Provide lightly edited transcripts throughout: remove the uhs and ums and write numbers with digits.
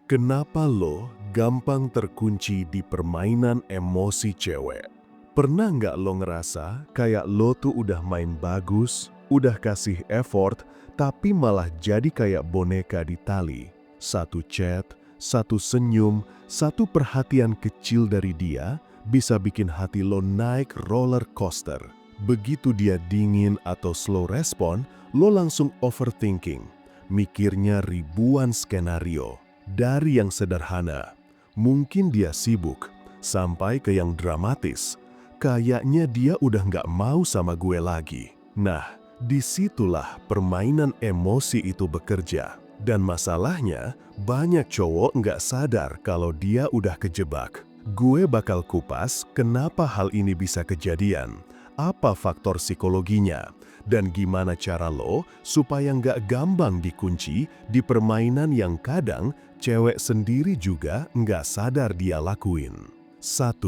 Kenapa lo gampang terkunci di permainan emosi cewek? Pernah nggak lo ngerasa kayak lo tuh udah main bagus, udah kasih effort, tapi malah jadi kayak boneka di tali? Satu chat, satu senyum, satu perhatian kecil dari dia bisa bikin hati lo naik roller coaster. Begitu dia dingin atau slow respon, lo langsung overthinking, mikirnya ribuan skenario. Dari yang sederhana, mungkin dia sibuk, sampai ke yang dramatis. Kayaknya dia udah nggak mau sama gue lagi. Nah, disitulah permainan emosi itu bekerja. Dan masalahnya, banyak cowok nggak sadar kalau dia udah kejebak. Gue bakal kupas kenapa hal ini bisa kejadian, apa faktor psikologinya, dan gimana cara lo supaya nggak gampang dikunci di permainan yang kadang cewek sendiri juga nggak sadar dia lakuin. 1.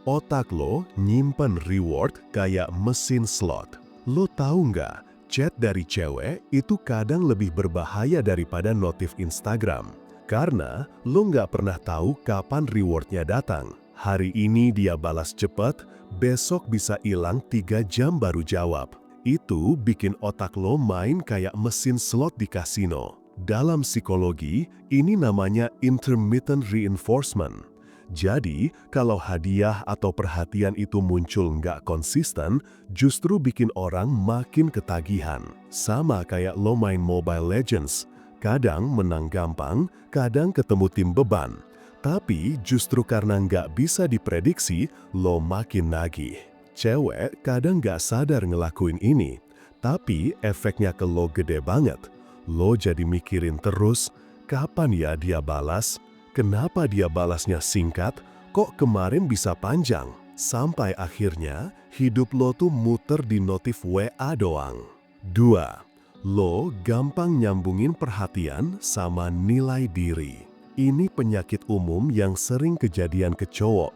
Otak lo nyimpen reward kayak mesin slot. Lo tahu nggak, chat dari cewek itu kadang lebih berbahaya daripada notif Instagram. Karena lo nggak pernah tahu kapan rewardnya datang. Hari ini dia balas cepat, besok bisa hilang 3 jam baru jawab. Itu bikin otak lo main kayak mesin slot di kasino. Dalam psikologi, ini namanya intermittent reinforcement. Jadi, kalau hadiah atau perhatian itu muncul nggak konsisten, justru bikin orang makin ketagihan. Sama kayak lo main Mobile Legends. Kadang menang gampang, kadang ketemu tim beban. Tapi justru karena nggak bisa diprediksi, lo makin nagih. Cewek kadang nggak sadar ngelakuin ini, tapi efeknya ke lo gede banget. Lo jadi mikirin terus, kapan ya dia balas? Kenapa dia balasnya singkat? Kok kemarin bisa panjang? Sampai akhirnya, hidup lo tuh muter di notif WA doang. 2. Lo gampang nyambungin perhatian sama nilai diri. Ini penyakit umum yang sering kejadian ke cowok.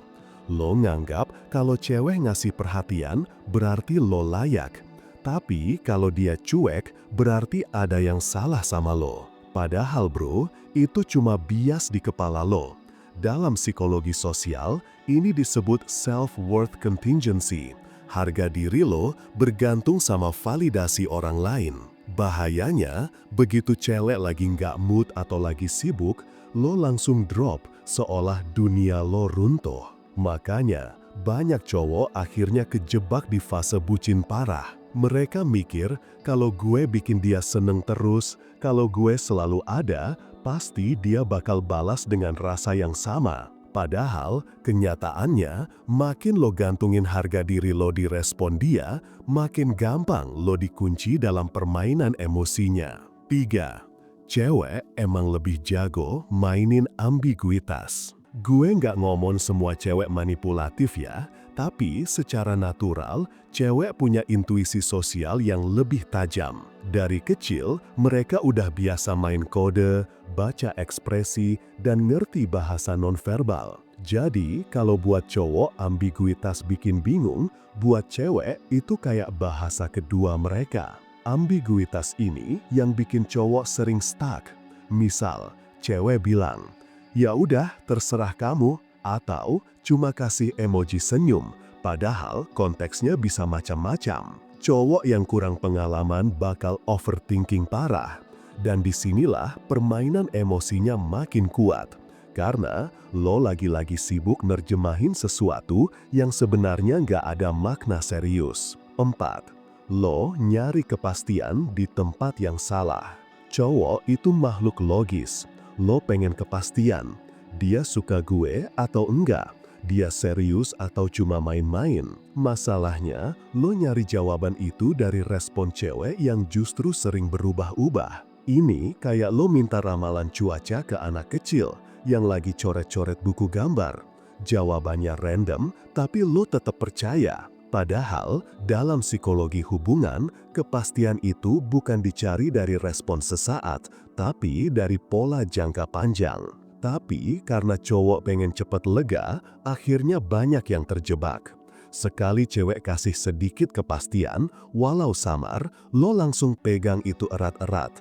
Lo nganggap kalau cewek ngasih perhatian berarti lo layak. Tapi kalau dia cuek berarti ada yang salah sama lo. Padahal bro, itu cuma bias di kepala lo. Dalam psikologi sosial, ini disebut self-worth contingency. Harga diri lo bergantung sama validasi orang lain. Bahayanya, begitu cewek lagi nggak mood atau lagi sibuk, lo langsung drop seolah dunia lo runtuh. Makanya, banyak cowok akhirnya kejebak di fase bucin parah. Mereka mikir kalau gue bikin dia seneng terus, kalau gue selalu ada, pasti dia bakal balas dengan rasa yang sama. Padahal kenyataannya makin lo gantungin harga diri lo di respon dia, makin gampang lo dikunci dalam permainan emosinya. 3. Cewek emang lebih jago mainin ambiguitas. Gue nggak ngomong semua cewek manipulatif ya, tapi secara natural, cewek punya intuisi sosial yang lebih tajam. Dari kecil, mereka udah biasa main kode, baca ekspresi, dan ngerti bahasa nonverbal. Jadi, kalau buat cowok ambiguitas bikin bingung, buat cewek itu kayak bahasa kedua mereka. Ambiguitas ini yang bikin cowok sering stuck. Misal, cewek bilang, "Ya udah, terserah kamu," atau cuma kasih emoji senyum, padahal konteksnya bisa macam-macam. Cowok yang kurang pengalaman bakal overthinking parah. Dan disinilah permainan emosinya makin kuat. Karena lo lagi-lagi sibuk nerjemahin sesuatu yang sebenarnya nggak ada makna serius. 4. Lo nyari kepastian di tempat yang salah. Cowok itu makhluk logis. Lo pengen kepastian. Dia suka gue atau enggak? Dia serius atau cuma main-main? Masalahnya, lo nyari jawaban itu dari respon cewek yang justru sering berubah-ubah. Ini kayak lo minta ramalan cuaca ke anak kecil yang lagi coret-coret buku gambar. Jawabannya random, tapi lo tetap percaya. Padahal, dalam psikologi hubungan, kepastian itu bukan dicari dari respon sesaat, tapi dari pola jangka panjang. Tapi karena cowok pengen cepet lega, akhirnya banyak yang terjebak. Sekali cewek kasih sedikit kepastian, walau samar, lo langsung pegang itu erat-erat.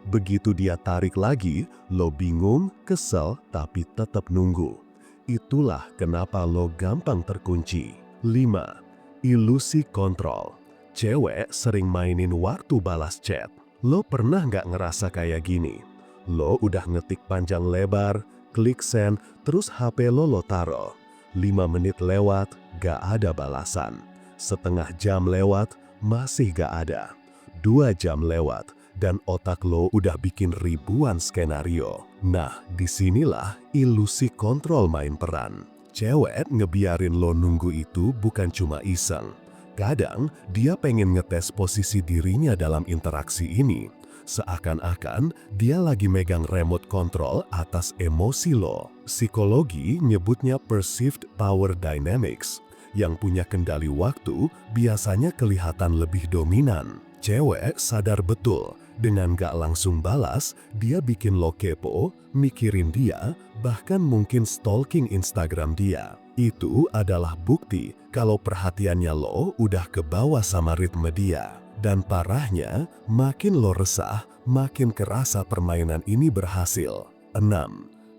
Begitu dia tarik lagi, lo bingung, kesel, tapi tetap nunggu. Itulah kenapa lo gampang terkunci. 5. Ilusi kontrol. Cewek sering mainin waktu balas chat. Lo pernah nggak ngerasa kayak gini? Lo udah ngetik panjang lebar, klik send, terus HP lo taro. 5 menit lewat, gak ada balasan. Setengah jam lewat, masih gak ada. 2 jam lewat, dan otak lo udah bikin ribuan skenario. Nah, disinilah ilusi kontrol main peran. Cewek ngebiarin lo nunggu itu bukan cuma iseng. Kadang, dia pengen ngetes posisi dirinya dalam interaksi ini. Seakan-akan dia lagi megang remote control atas emosi lo. Psikologi nyebutnya perceived power dynamics. Yang punya kendali waktu biasanya kelihatan lebih dominan. Cewek sadar betul, dengan gak langsung balas, dia bikin lo kepo, mikirin dia, bahkan mungkin stalking Instagram dia. Itu adalah bukti kalau perhatiannya lo udah kebawa sama ritme dia. Dan parahnya, makin lo resah, makin kerasa permainan ini berhasil. 6.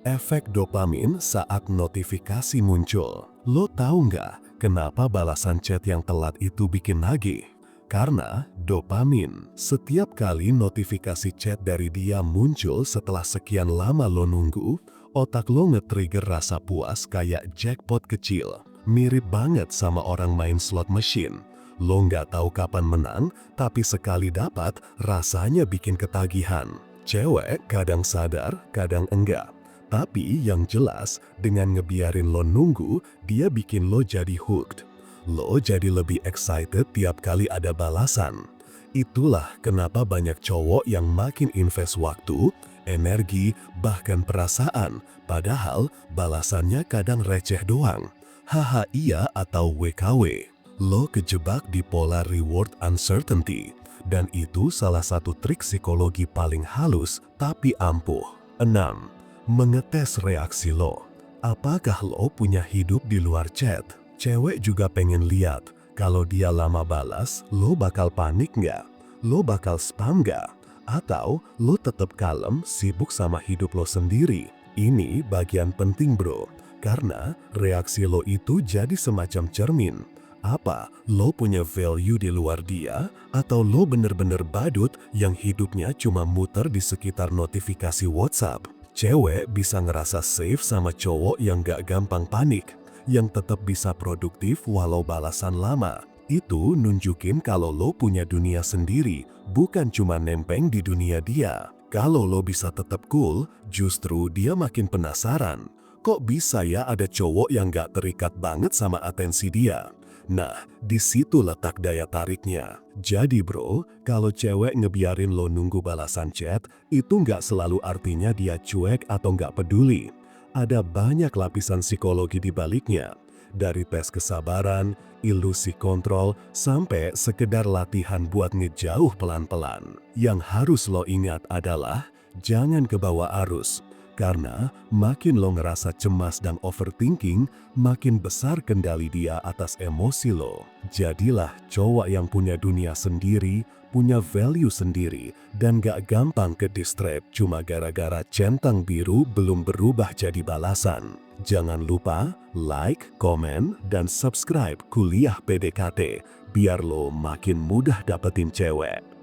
Efek dopamin saat notifikasi muncul. Lo tahu nggak kenapa balasan chat yang telat itu bikin nagih? Karena dopamin. Setiap kali notifikasi chat dari dia muncul setelah sekian lama lo nunggu, otak lo nge-trigger rasa puas kayak jackpot kecil. Mirip banget sama orang main slot machine. Lo nggak tahu kapan menang, tapi sekali dapat, rasanya bikin ketagihan. Cewek kadang sadar, kadang enggak. Tapi yang jelas, dengan ngebiarin lo nunggu, dia bikin lo jadi hooked. Lo jadi lebih excited tiap kali ada balasan. Itulah kenapa banyak cowok yang makin invest waktu, energi, bahkan perasaan, padahal balasannya kadang receh doang. Haha iya atau WKW. Lo kejebak di pola reward uncertainty, dan itu salah satu trik psikologi paling halus tapi ampuh. 6. Mengetes reaksi lo. Apakah lo punya hidup di luar chat? Cewek juga pengen lihat, kalau dia lama balas, lo bakal panik nggak? Lo bakal spam nggak? Atau lo tetap kalem, sibuk sama hidup lo sendiri? Ini bagian penting bro, karena reaksi lo itu jadi semacam cermin. Apa lo punya value di luar dia, atau lo bener-bener badut yang hidupnya cuma muter di sekitar notifikasi WhatsApp? Cewek bisa ngerasa safe sama cowok yang gak gampang panik, yang tetap bisa produktif walau balasan lama. Itu nunjukin kalau lo punya dunia sendiri, bukan cuma nempeng di dunia dia. Kalau lo bisa tetap cool, justru dia makin penasaran. Kok bisa ya ada cowok yang gak terikat banget sama atensi dia? Nah, di situ letak daya tariknya. Jadi bro, kalau cewek ngebiarin lo nunggu balasan chat, itu nggak selalu artinya dia cuek atau nggak peduli. Ada banyak lapisan psikologi di baliknya. Dari tes kesabaran, ilusi kontrol, sampai sekedar latihan buat ngejauh pelan-pelan. Yang harus lo ingat adalah, jangan kebawa arus. Karena makin lo ngerasa cemas dan overthinking, makin besar kendali dia atas emosi lo. Jadilah cowok yang punya dunia sendiri, punya value sendiri, dan gak gampang ke distract cuma gara-gara centang biru belum berubah jadi balasan. Jangan lupa like, komen, dan subscribe Kuliah PDKT, biar lo makin mudah dapetin cewek.